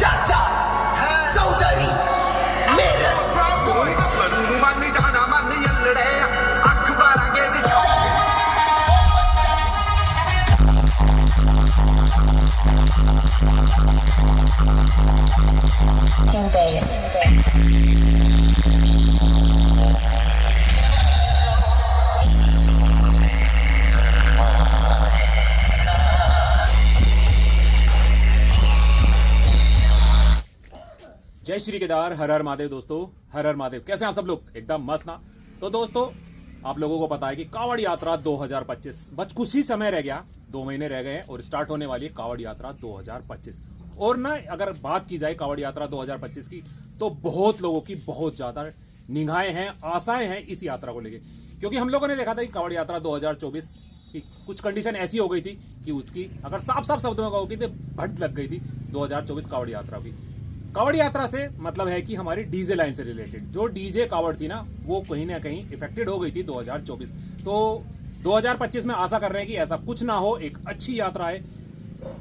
चाचा चौधरी मेरे मन जाना मन यलड़े अखबार के King Bass. जय श्री केदार, हर हर महादेव। दोस्तों, हर हर महादेव। कैसे हैं आप सब लोग? एकदम मस्त ना। तो दोस्तों, आप लोगों को पता है कि कावड़ यात्रा 2025 बस कुछ ही समय रह गया, 2 महीने रह गए हैं और स्टार्ट होने वाली है कावड़ यात्रा 2025। और ना, अगर बात की जाए कावड़ यात्रा 2025 की, तो बहुत लोगों की बहुत ज्यादा निगाहें हैं, आशाएं हैं इस यात्रा को लेके। क्योंकि हम लोगों ने देखा था कि कावड़ यात्रा 2024 की कुछ कंडीशन ऐसी हो गई थी कि उसकी अगर साफ साफ शब्दों में कहोगे तो भट लग गई थी 2024 कावड़ यात्रा की। कावड़ यात्रा से मतलब है कि हमारी डीजे लाइन से रिलेटेड जो डीजे कावड़ थी ना, वो कहीं ना कहीं इफेक्टेड हो गई थी 2024। तो 2025 में आशा कर रहे हैं कि ऐसा कुछ ना हो, एक अच्छी यात्रा है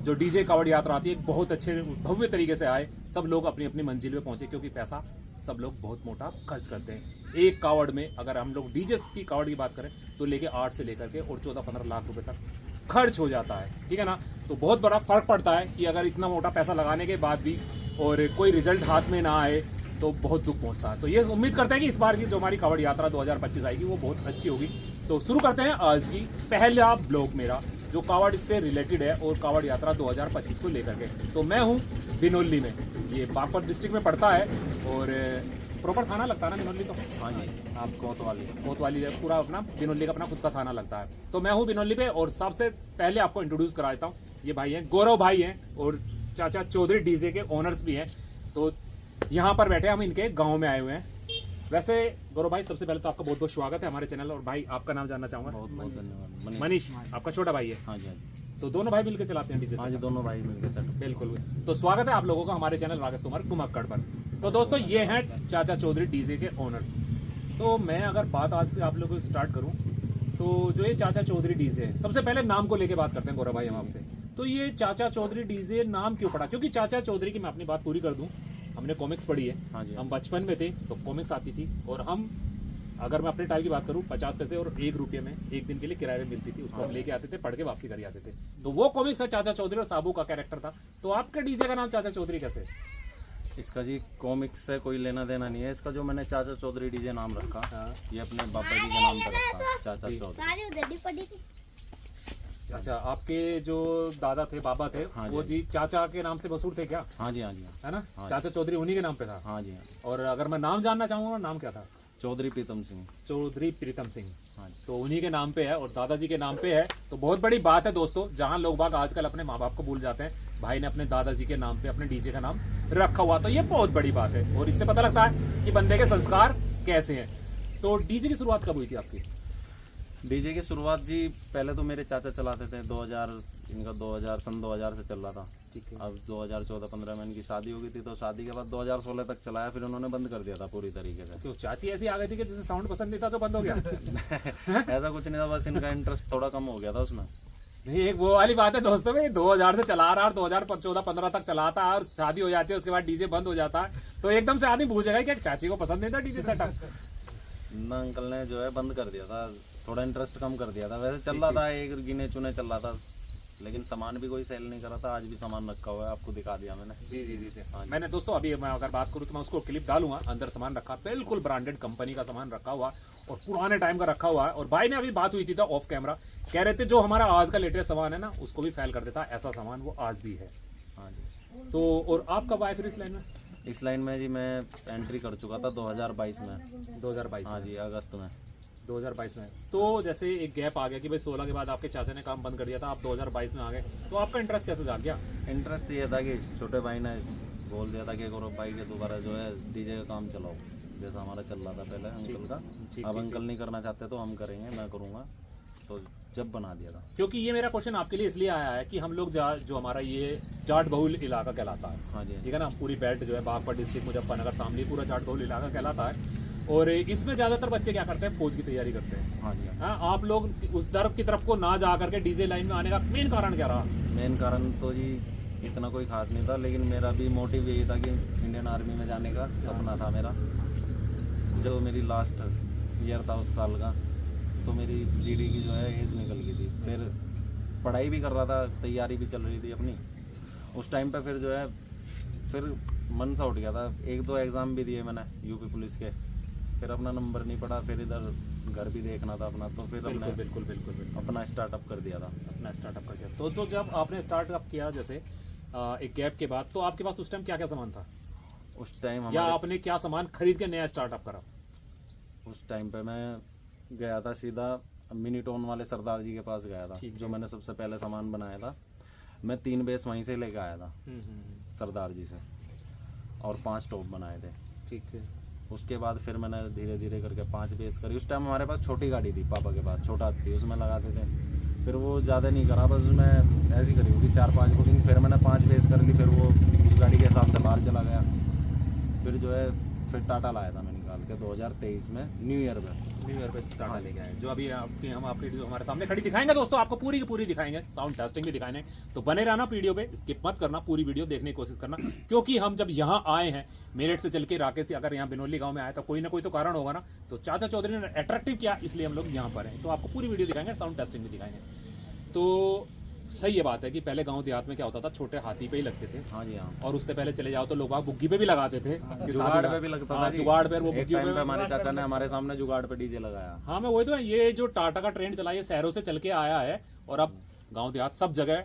जो डीजे कावड़ यात्रा आती है, एक बहुत अच्छे भव्य तरीके से आए, सब लोग अपनी अपनी मंजिल पे पहुंचे। क्योंकि पैसा सब लोग बहुत मोटा खर्च करते हैं एक कावड़ में। अगर हम लोग डीजे की कावड़ की बात करें तो लेके 8 से लेकर के और 14-15 लाख रुपए तक खर्च हो जाता है, ठीक है ना। तो बहुत बड़ा फर्क पड़ता है कि अगर इतना मोटा पैसा लगाने के बाद भी और कोई रिजल्ट हाथ में ना आए तो बहुत दुख पहुंचता है। तो ये उम्मीद करते हैं कि इस बार की जो हमारी कावड़ यात्रा 2025 आएगी वो बहुत अच्छी होगी। तो शुरू करते हैं आज की पहला ब्लॉग मेरा, जो कावड़ से रिलेटेड है और कावड़ यात्रा 2025 को लेकर के। तो मैं हूँ बिनोली में, ये बागपत डिस्ट्रिक्ट में पड़ता है और प्रॉपर थाना लगता है ना बिनोली? तो हाँ जी, आप कोतवाली है, पूरा अपना बिनोली का अपना खुद का थाना लगता है। तो मैं हूँ बिनोली पे और सबसे पहले आपको इंट्रोड्यूस करा देता हूँ। ये भाई हैं, गौरव भाई हैं और चाचा चौधरी डीजे के ओनर्स भी हैं। तो यहाँ पर बैठे हम इनके गांव में आए हुए हैं। वैसे गौरव भाई, सबसे पहले तो आपका बहुत बहुत स्वागत है हमारे चैनल। और भाई, आपका नाम जानना चाहूंगा। बहुत बहुत धन्यवाद। मनीष, आपका छोटा भाई है? हाँ जी, हाँ जी। तो दोनों भाई मिलकर चलाते हैं डीजे? हाँ जी, दोनों भाई मिलकर सेट। बिल्कुल। तो स्वागत है आप लोगों का हमारे चैनल राकेश तोमर घुमक्कड़ पर। तो दोस्तों, ये हैं चाचा चौधरी डीजे के ओनर्स। तो मैं अगर बात आज से आप लोगों को स्टार्ट करूं तो जो ये चाचा चौधरी डीजे है, सबसे पहले नाम को लेके बात करते हैं गौरव भाई हम आपसे। तो ये चाचा चौधरी डीजे नाम क्यों पड़ा? क्योंकि चाचा चौधरी की मैं अपनी बात पूरी कर दूं, हमने कॉमिक्स पढ़ी है। हाँ जी। हम बचपन में थे तो कॉमिक्स आती थी और हम, अगर मैं अपने टाइम की बात करूं, 50 पैसे और 1 रुपये में एक दिन के लिए किराए में मिलती थी, उसको हम लेके आते थे, पढ़ के वापसी कर आते थे। तो वो कॉमिक्स है चाचा चौधरी और साबू का कैरेक्टर था। तो आपका डीजे का नाम चाचा चौधरी कैसे? इसका जी कॉमिक्स से कोई लेना देना नहीं है। इसका जो मैंने चाचा चौधरी डीजे नाम रखा, ये अपने पापा जी के नाम पर रखा, चाचा चौधरी। अच्छा, आपके जो दादा थे, बाबा थे, हाँ वो जी चाचा के नाम से मशहूर थे क्या? हाँ जी, हाँ जी, है ना? हाँ चाचा चौधरी उन्हीं के नाम पे था। हाँ जी, हाँ। और अगर मैं नाम जानना चाहूंगा, नाम क्या था? चौधरी प्रीतम सिंह। चौधरी प्रीतम सिंह। हाँ जी। तो उन्हीं के नाम पे है और दादाजी के नाम पे है। तो बहुत बड़ी बात है दोस्तों, जहां लोग बाग आजकल अपने माँ बाप को भूल जाते हैं, भाई ने अपने दादाजी के नाम पे अपने डीजे का नाम रखा हुआ। तो ये बहुत बड़ी बात है और इससे पता लगता है कि बंदे के संस्कार कैसे हैं। तो डीजे की शुरुआत कब हुई थी आपकी? डीजे की शुरुआत जी, पहले तो मेरे चाचा चलाते थे। 2000 इनका 2000 से चल रहा था। ठीक है। अब 2014-15 में इनकी शादी हो गई थी, तो शादी के बाद 2016 तक चलाया, फिर उन्होंने बंद कर दिया था पूरी तरीके से। तो चाची ऐसी आ गई थी कि जिसे साउंड पसंद नहीं था तो बंद हो गया? ऐसा कुछ नहीं था, बस इनका इंटरेस्ट थोड़ा कम हो गया था उसमें। नहीं, एक वो वाली बात है दोस्तों में, 2000 से चला रहा है और 2014-15 तक चलाता है और शादी हो जाती है, उसके बाद डीजे बंद हो जाता है। तो एकदम से आदमी पूछेगा कि चाची को पसंद नहीं था डीजे सेटअप? ना, अंकल ने जो है बंद कर दिया था, थोड़ा इंटरेस्ट कम कर दिया था। वैसे चल रहा था, एक गिने चुने चल रहा था, लेकिन सामान भी कोई सेल नहीं कर रहा था। आज भी सामान रखा हुआ है, आपको दिखा दिया मैंने। जी जी जी। हाँ, मैंने दोस्तों अभी मैं अगर बात करूँ तो मैं उसको क्लिप डालूंगा। अंदर सामान रखा, बिल्कुल ब्रांडेड कंपनी का सामान रखा हुआ और पुराने टाइम का रखा हुआ है। और भाई ने अभी बात हुई थी तो ऑफ कैमरा कह रहे थे जो हमारा आज का लेटेस्ट सामान है ना, उसको भी फेल कर देता है, ऐसा सामान वो आज भी है। हाँ जी। तो और आप कब आए फिर इस लाइन में? इस लाइन में जी मैं एंट्री कर चुका था 2022 में। 2022? हाँ जी, अगस्त में। 2022 में। तो जैसे एक गैप आ गया कि भाई 16 के बाद आपके चाचा ने काम बंद कर दिया था, आप 2022 में आ गए, तो आपका इंटरेस्ट कैसे जाग गया? इंटरेस्ट ये था कि छोटे भाई ने बोल दिया था कि गौरव भाई के दोबारा जो है डीजे का काम चलाओ, जैसा हमारा चल रहा था पहले अंकल का। अब अंकल नहीं करना चाहते तो हम करेंगे, मैं करूँगा। तो जब बना दिया था। क्योंकि ये मेरा क्वेश्चन आपके लिए इसलिए आया है कि हम लोग जो हमारा ये जाट बहुल इलाका कहलाता है, हाँ जी, ठीक है ना, पूरी बेल्ट जो है बागपत डिस्ट्रिक्ट मुजफ्फरनगर शामली पूरा जाट बहुल इलाका कहलाता है। और इसमें ज्यादातर बच्चे क्या करते हैं, फौज की तैयारी करते हैं। हाँ जी हाँ। हाँ, आप लोग उस तरफ की तरफ को ना जा करके डीजे लाइन में आने का मेन कारण क्या रहा? मेन कारण तो जी इतना कोई खास नहीं था, लेकिन मेरा भी मोटिव यही था कि इंडियन आर्मी में जाने का सपना था मेरा। जो मेरी लास्ट ईयर था उस साल का, तो मेरी जीडी की जो है एज निकल गई थी। फिर पढ़ाई भी कर रहा था, तैयारी भी चल रही थी अपनी। उस टाइम पे फिर जो है फिर मन सा उठ गया था। 1-2 एग्ज़ाम भी दिए मैंने यूपी पुलिस के, फिर अपना नंबर नहीं पड़ा। फिर इधर घर भी देखना था अपना, तो फिर हमने बिल्कुल अपना स्टार्टअप कर दिया था। अपना स्टार्टअप कर दिया। तो जब आपने स्टार्टअप किया जैसे एक गैप के बाद, तो आपके पास उस टाइम क्या क्या सामान था? उस टाइम या आपने क्या सामान खरीद के नया स्टार्टअप करा? उस टाइम पे मैं गया था सीधा मिनी टोन वाले सरदार जी के पास गया था, जो मैंने सबसे पहले सामान बनाया था। मैं 3 बेस वहीं से लेके आया था सरदार जी से, और 5 टॉप बनाए थे। ठीक है। उसके बाद फिर मैंने धीरे धीरे करके 5 बेस करी। उस टाइम हमारे पास छोटी गाड़ी थी, पापा के पास छोटा थी, उसमें लगाते थे। फिर वो ज़्यादा नहीं करा, बस उसमें ऐसी करी होगी 4-5 बुकिंग। फिर मैंने 5 बेस कर ली, फिर वो उस गाड़ी के हिसाब से बाहर चला गया। फिर जो है फिर टाटा लाया था मैं निकाल के 2023 में न्यू ईयर पे टाटा लेके आए, जो अभी हम आपके जो हमारे सामने खड़ी दिखाएंगे दोस्तों, आपको पूरी की पूरी दिखाएंगे, साउंड टेस्टिंग भी दिखाएंगे। तो बने रहना वीडियो पे, स्किप मत करना, पूरी वीडियो देखने की कोशिश करना। क्योंकि हम जब यहाँ आए हैं मेरठ से चल के राकेश से, अगर यहाँ बिनोली गांव में आए तो कोई ना कोई तो कारण होगा ना। तो चाचा चौधरी ने अट्रैक्टिव किया, इसलिए हम लोग यहाँ पर हैं। तो आपको पूरी वीडियो दिखाएंगे, साउंड टेस्टिंग भी दिखाएंगे। तो सही ये बात है कि पहले गांव देहात में क्या होता था, छोटे हाथी पे ही लगते थे। हाँ जी हाँ। और उससे पहले चले जाओ तो लोग बुग्गी पे भी लगाते थे, जुगाड़ पे भी लगता था जी। जुगाड़ पे, वो एक बुग्गी टाइम पे पे हमारे चाचा ने हमारे सामने जुगाड़ पे डीजे लगाया। हाँ, मैं वही तो, ये जो टाटा का ट्रेंड चला, ये शहरों से चल के आया है। और अब गांव देहात सब जगह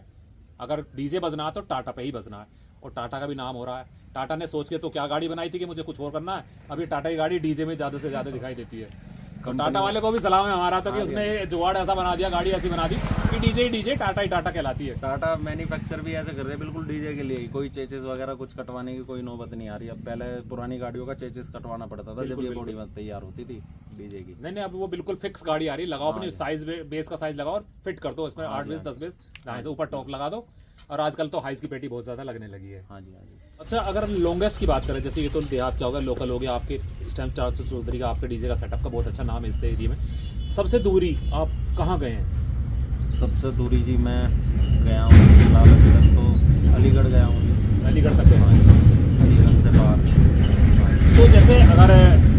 अगर डीजे बजना है तो टाटा पे ही बजना है, और टाटा का भी नाम हो रहा है। टाटा ने सोच के तो क्या गाड़ी बनाई थी कि मुझे कुछ और करना है, अभी टाटा की गाड़ी डीजे में ज्यादा से ज्यादा दिखाई देती है। तो टाटा वाले को भी सलाम है हमारा, तो कि उसने जुगाड़ ऐसा बना दिया, गाड़ी ऐसी बना दी कि डीजे टाटा ही टाटा कहलाती है। टाटा मैन्युफैक्चर भी ऐसे कर रहे हैं बिल्कुल डीजे के लिए ही। कोई चेचेस वगैरह कुछ कटवाने की कोई नौबत नहीं आ रही। अब पहले पुरानी गाड़ियों का चेचेस कटवाना पड़ता था जब ये बॉडी तैयार होती थी डीजे की। नहीं, अब वो बिल्कुल फिक्स गाड़ी आ रही, लगाओ अपनी साइज, बेस का साइज लगाओ और फिट कर दो इसमें 8 बेस 10 बेस, दाएं से ऊपर टॉप लगा दो। और आजकल तो हाइस की पेटी बहुत ज्यादा लगने लगी है। हाँ जी हाँ जी। अच्छा, अगर लॉन्गेस्ट की बात करें, जैसे ये तो देहात क्या होगा, लोकल हो गया आपके, इस टाइम चाचा चौधरी का आपके डीजे का सेटअप का बहुत अच्छा नाम है इस एरिया में। सबसे दूरी आप कहाँ गए हैं? सबसे दूरी जी मैं गया हूँ फिलहाल अभी तक तो अलीगढ़ गया हूँ। अलीगढ़ तक गए हैं? अलीगढ़ से बाहर। तो जैसे अगर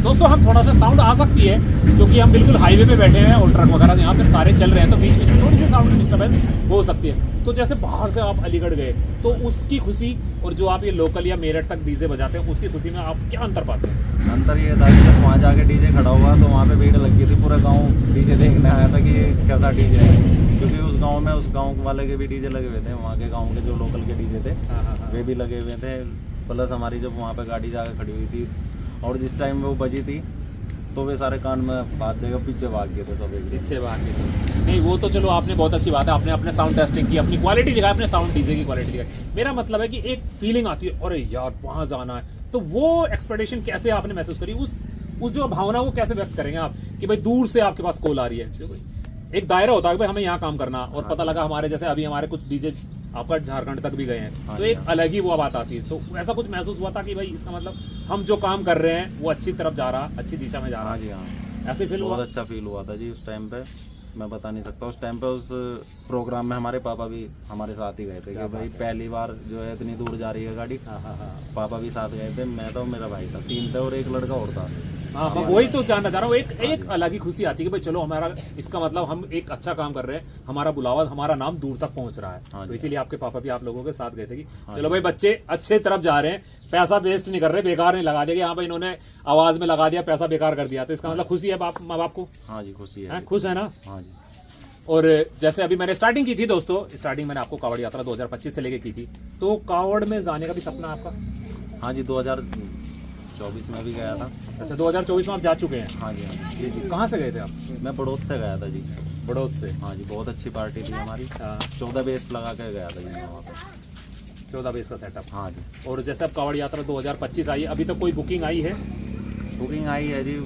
दोस्तों हम थोड़ा सा साउंड आ सकती है, क्योंकि हम बिल्कुल हाईवे पे बैठे हैं और ट्रक वगैरह यहाँ पर सारे चल रहे हैं, तो बीच बीच में थोड़ी सी साउंड डिस्टर्बेंस हो सकती है। तो जैसे बाहर से आप अलीगढ़ गए, तो उसकी खुशी और जो आप ये लोकल या मेरठ तक डीजे बजाते हैं, उसकी खुशी में आप क्या अंतर पाते हैं? अंतर ये था कि जब वहाँ जाके डीजे खड़ा हुआ तो वहाँ पे भीड़ लग गई थी, पूरा गाँव डीजे देखने आया था कि कैसा डीजे है। क्योंकि उस गाँव में उस गाँव वाले के भी डीजे लगे हुए थे, वहाँ के गाँव के जो लोकल के डीजे थे वे भी लगे हुए थे। प्लस हमारी जब वहाँ पे गाड़ी जाकर खड़ी हुई थी और जिस टाइम वो बजी थी तो वे सारे कान में बात देगा, पीछे भाग गए थे सब, एक पीछे भाग गए थे। नहीं, वो तो चलो आपने बहुत अच्छी बात है, आपने अपने साउंड टेस्टिंग की, अपनी क्वालिटी दिखाई, अपने साउंड डीजे की क्वालिटी दिखाई। मेरा मतलब है कि एक फीलिंग आती है, अरे यार वहाँ जाना है, तो वो एक्सपेक्टेशन कैसे आपने महसूस करी? उस जो भावना वो कैसे व्यक्त करेंगे आप कि भाई दूर से आपके पास कॉल आ रही है, एक दायरा होता है कि भाई हमें यहाँ काम करना, और पता लगा हमारे जैसे अभी हमारे कुछ डीजे आपका झारखंड तक भी गए हैं, तो एक अलग ही वो बात आती है। तो ऐसा कुछ महसूस हुआ था कि भाई इसका मतलब हम जो काम कर रहे हैं वो अच्छी तरफ जा रहा, अच्छी दिशा में जा रहा? हाँ जी हाँ, ऐसे फील हुआ? बहुत अच्छा फील हुआ था जी उस टाइम पे, मैं बता नहीं सकता। उस टाइम पे उस प्रोग्राम में हमारे पापा भी हमारे साथ ही गए थे कि भाई पहली बार जो है इतनी दूर जा रही है गाड़ी। पापा भी साथ गए थे, मैं तो मेरा भाई था, 3 थे और एक लड़का और था। हाँ, वही तो जानना चाह रहा हूँ। एक अलग ही खुशी आती है कि भाई चलो हमारा, इसका मतलब हम एक अच्छा काम कर रहे हैं, हमारा बुलावा, हमारा नाम दूर तक पहुंच रहा है। तो इसीलिए आपके पापा भी आप लोगों के साथ गए थे कि चलो भाई बच्चे अच्छे तरफ जा रहे हैं, पैसा वेस्ट नहीं कर रहे, बेकार नहीं लगा दिया कि हाँ भाई इन्होंने आवाज में लगा दिया, पैसा बेकार कर दिया। तो इसका मतलब खुशी है माँ बाप को? हाँ जी, खुशी है। खुश है ना? हाँ जी। और जैसे अभी मैंने स्टार्टिंग की थी दोस्तों, स्टार्टिंग मैंने आपको कावड़ यात्रा 2025 से लेके की थी, तो कावड़ में जाने का भी सपना आपका? हाँ जी, 2024 में भी गया था। अच्छा, 2024 में आप जा चुके हैं? हाँ जी हाँ जी जी। कहाँ से गए थे आप? मैं बड़ौद से गया था जी। बड़ौद से? हाँ जी, बहुत अच्छी पार्टी थी हमारी। 14 बेस लगा के गया था जी मैं वहाँ पे। 14 बेस का सेटअप? हाँ जी। और जैसे अब कावड़ यात्रा 2025 आई, अभी तक कोई बुकिंग आई है? बुकिंग आई है जी,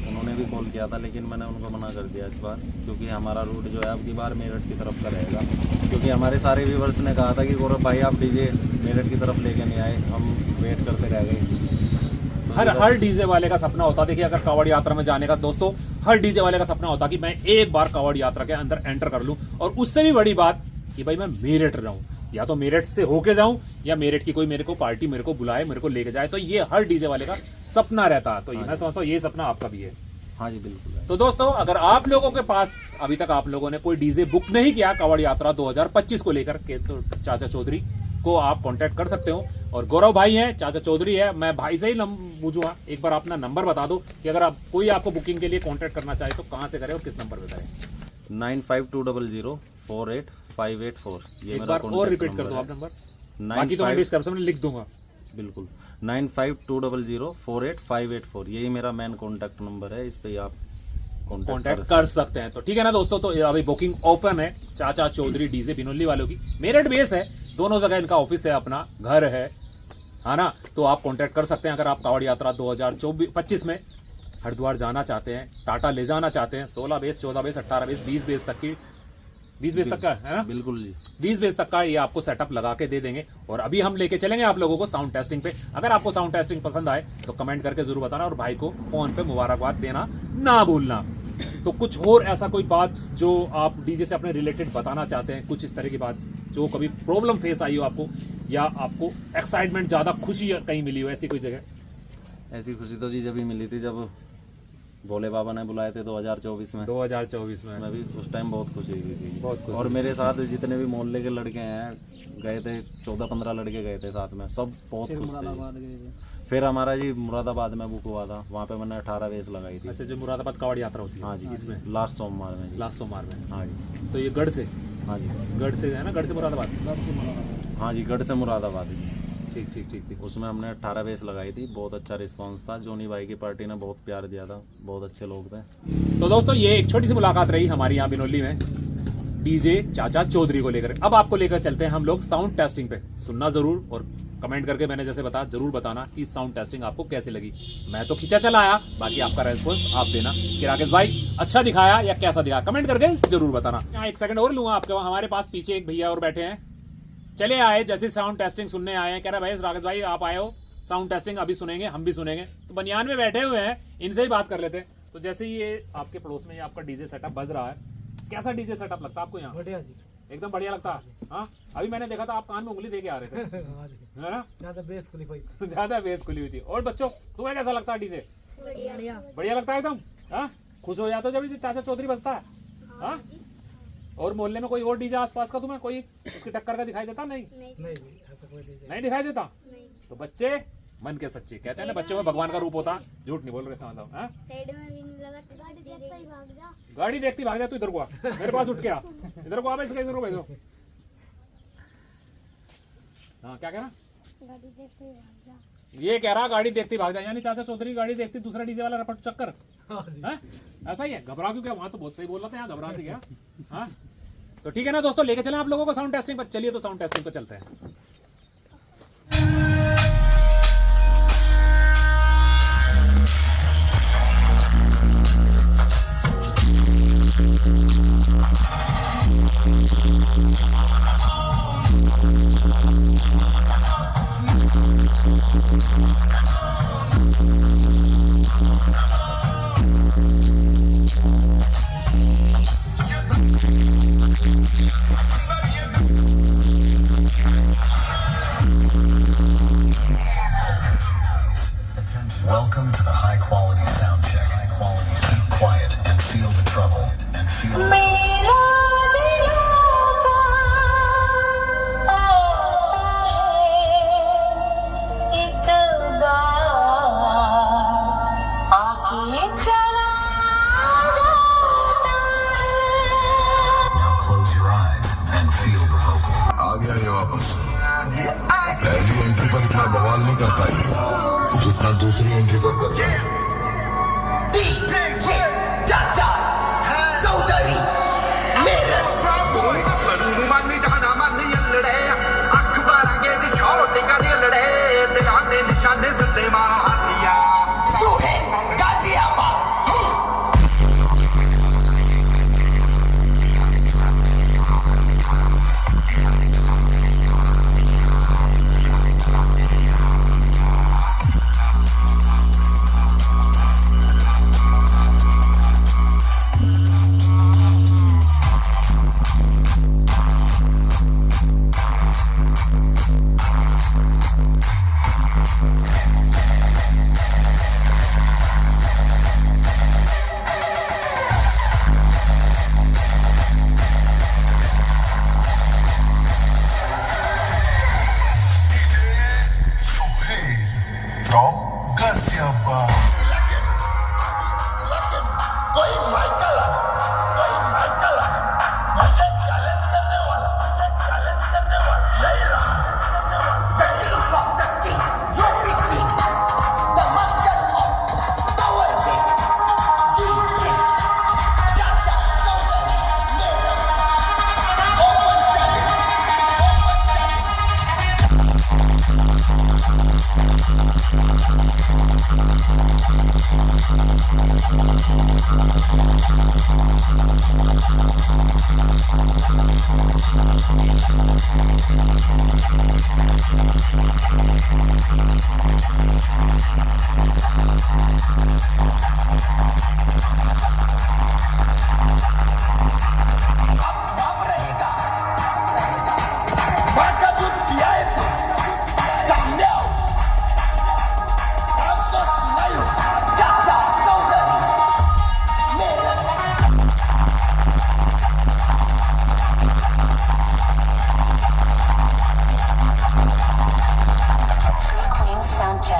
उन्होंने भी कॉल किया था लेकिन मैंने उनको मना कर दिया इस बार, क्योंकि हमारा रूट जो है अब की बार मेरठ की तरफ का रहेगा। क्योंकि हमारे सारे व्यूवर्स ने कहा था कि गौरव भाई आप डीजे मेरठ की तरफ लेके नहीं आए, हम वेट करते रह गए। तो हर डीजे वाले का सपना होता है। देखिए अगर कावड़ यात्रा में जाने का दोस्तों, हर डीजे वाले का सपना होता कि मैं एक बार कावड़ यात्रा के अंदर एंटर कर लूं, और उससे भी बड़ी बात कि भाई मैं मेरठ रहूं, या तो मेरठ से होके जाऊं या मेरठ की कोई मेरे को पार्टी मेरे को बुलाए, मेरे को लेके जाए। तो ये हर डीजे वाले का सपना रहता है। तो ये मैं समझता हूँ ये सपना आपका भी है। हाँ जी बिल्कुल है। तो दोस्तों अगर आप लोगों के पास अभी तक आप लोगों ने कोई डीजे बुक नहीं किया कावड़ यात्रा 2025 को लेकर के, तो चाचा चौधरी को आप कांटेक्ट कर सकते हो। और गौरव भाई हैं, चाचा चौधरी है, मैं भाई से ही पूछूंगा, एक बार अपना नंबर बता दो कि अगर आप कोई आपको बुकिंग के लिए कांटेक्ट करना चाहे तो कहां से करें और किस नंबर पे करें। 9520048584 ये एक मेरा बार और contact रिपीट कर number दो है। आप नंबर, बाकी तो मैं डिस्क्रिप्शन में लिख दूंगा। बिल्कुल 9520048584 यही मेरा मेन कॉन्टैक्ट नंबर है, इस पे आप कांटेक्ट कर सकते हैं। तो ठीक है ना दोस्तों, तो अभी बुकिंग ओपन है चाचा चौधरी डीजे बिनोली वालों की। मेरठ बेस है, दोनों जगह इनका ऑफिस है, अपना घर है ना। तो आप कांटेक्ट कर सकते हैं अगर आप कावड़ यात्रा 2025 में हरिद्वार जाना चाहते हैं, टाटा ले जाना चाहते हैं। 16 बेस, 14 बेस, 18 बेस, 20 बेस तक की, 20 बेस तक का है ना, बिल्कुल जी 20 बेस तक का ये आपको सेटअप लगा के दे देंगे। और अभी हम लेके चलेंगे आप लोगों को साउंड टेस्टिंग पे। अगर आपको साउंड टेस्टिंग पसंद आए तो कमेंट करके जरूर बताना, और भाई को फोन पे मुबारकबाद देना ना भूलना। तो कुछ और ऐसा कोई बात जो आप डीजे से अपने रिलेटेड बताना चाहते हैं, कुछ इस तरह की बात जो कभी प्रॉब्लम फेस आई हो आपको, या आपको एक्साइटमेंट ज्यादा खुशी कहीं मिली हो, ऐसी कोई जगह? ऐसी खुशी तो जी जब ही मिली थी जब भोले बाबा ने बुलाए थे 2024 में। 2024 में मैं भी उस टाइम बहुत खुशी हुई थी। बहुत खुशी। और मेरे साथ जितने भी मोहल्ले के लड़के हैं गए थे, 14-15 लड़के गए थे साथ में, सब बहुत खुश थे। फिर हमारा जी मुरादाबाद में बुक हुआ था, वहाँ पे मैंने 18 बेस लगाई थी। अच्छा, जो मुरादाबाद कावड़ यात्रा होती है, हाँ जी इसमें लास्ट सोमवार में जी। लास्ट सोमवार में। हाँ जी तो ये गढ़ से, हाँ जी गढ़ से है ना, गढ़ से मुरादाबाद। हाँ जी गढ़ से मुरादाबाद जी। ठीक ठीक ठीक ठीक। उसमें हमने 18 बेस लगाई थी, बहुत अच्छा रिस्पांस था। जोनी भाई की पार्टी ने बहुत प्यार दिया था, बहुत अच्छे लोग थे। तो दोस्तों ये एक छोटी सी मुलाकात रही हमारी यहाँ बिनोली में डीजे चाचा चौधरी को लेकर। अब आपको लेकर चलते हैं हम लोग साउंड टेस्टिंग पे। सुनना जरूर और कमेंट करके मैंने जैसे बताया जरूर बताना कि साउंड टेस्टिंग आपको कैसी लगी। मैं तो खींचा चला आया, बाकी आपका रेस्पॉन्स आप देना कि राकेश भाई अच्छा दिखाया या कैसा दिखाया, कमेंट करके जरूर बताना। यहाँ एक सेकंड और लूंगा आपके, हमारे पास पीछे एक भैया और बैठे हैं, चले आए जैसे साउंड टेस्टिंग सुनने आए हैं। कह रहा भाई राकेश भाई आप आए हो, साउंड टेस्टिंग अभी सुनेंगे, हम भी सुनेंगे। तो बनियान में बैठे हुए हैं, इनसे ही बात कर लेते हैं। तो जैसे ये आपके पड़ोस में ये आपका डीजे सेटअप बज रहा है, कैसा डीजे सेटअप लगता है आपको यहाँ? बढ़िया जी, एकदम बढ़िया लगता है। हाँ अभी मैंने देखा था आप कान में उंगली दे के आ रहे थे, है ना? ज्यादा बेस खुली कोई ज्यादा बेस खुली हुई थी। और बच्चों तुम्हें कैसा लगता है डीजे? बढ़िया लगता है एकदम। हाँ खुश हो जाते हो जब चाचा चौधरी बजता है। हाँ और मोहल्ले में कोई और डीजे आसपास का तुम्हें कोई उसकी टक्कर का दिखाई देता? नहीं नहीं ऐसा कोई नहीं। नहीं दिखाई देता। तो बच्चे मन के सच्चे, कहते हैं ना बच्चों में भगवान का रूप होता। झूठ नहीं बोल रहे समझ लो। हाँ गाड़ी देखती भाग जा, तू इधर को आ, मेरे पास उठ के आ, इधर को आ, इसका इधर को भेजो। हाँ क्या कह रहा? ये कह रहा गाड़ी देखती भाग जा, यानी चाचा चौधरी गाड़ी देखती दूसरा डीजे वाला रपट चक्कर। हाँ? ऐसा ही है, घबरा क्यों? क्या वहां तो बहुत सही बोल रहा था, यहाँ घबरा से गया। हाँ तो ठीक है ना दोस्तों, लेके चले आप लोगों को साउंड टेस्टिंग पर। चलिए तो साउंड टेस्टिंग पर चलते हैं। Welcome to the high quality sound check. High quality. Keep quiet and feel the trouble. And feel. Now close your eyes and feel the vocal. आ गया ये वापस। पहली एंट्री पर इतना बवाल नहीं करता ये जितना दूसरी एंट्री पर करता है। चाचा चौधरी मेरठ ਕੋਈ ਮਤਲਬ ਨੂੰ ਮੰਨ ਜਾਣਾ ਮੰਨ ਯੱਲੜੇ ਅੱਖ ਬਾਰਾਂਗੇ ਦੀ ਸ਼ੌਟ ਕਰ ਯੱਲੜੇ ਦਿਲਾਂ ਦੇ ਨਿਸ਼ਾਨੇ ਸੱਤੇ ਮਾਰਦੀਆਂ सुहे Ghaziabad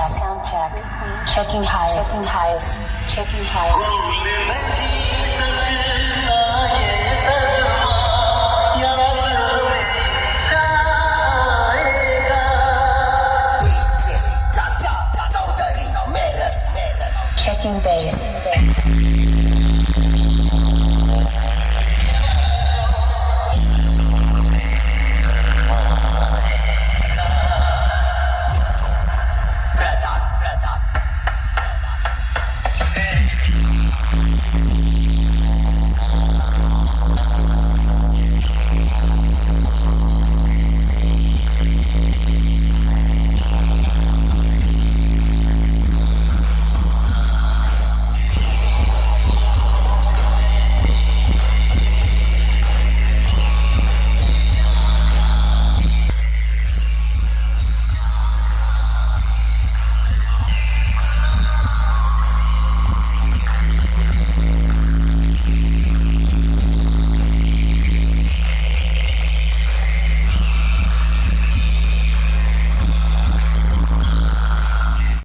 Sound check. Checking highs. Checking highs.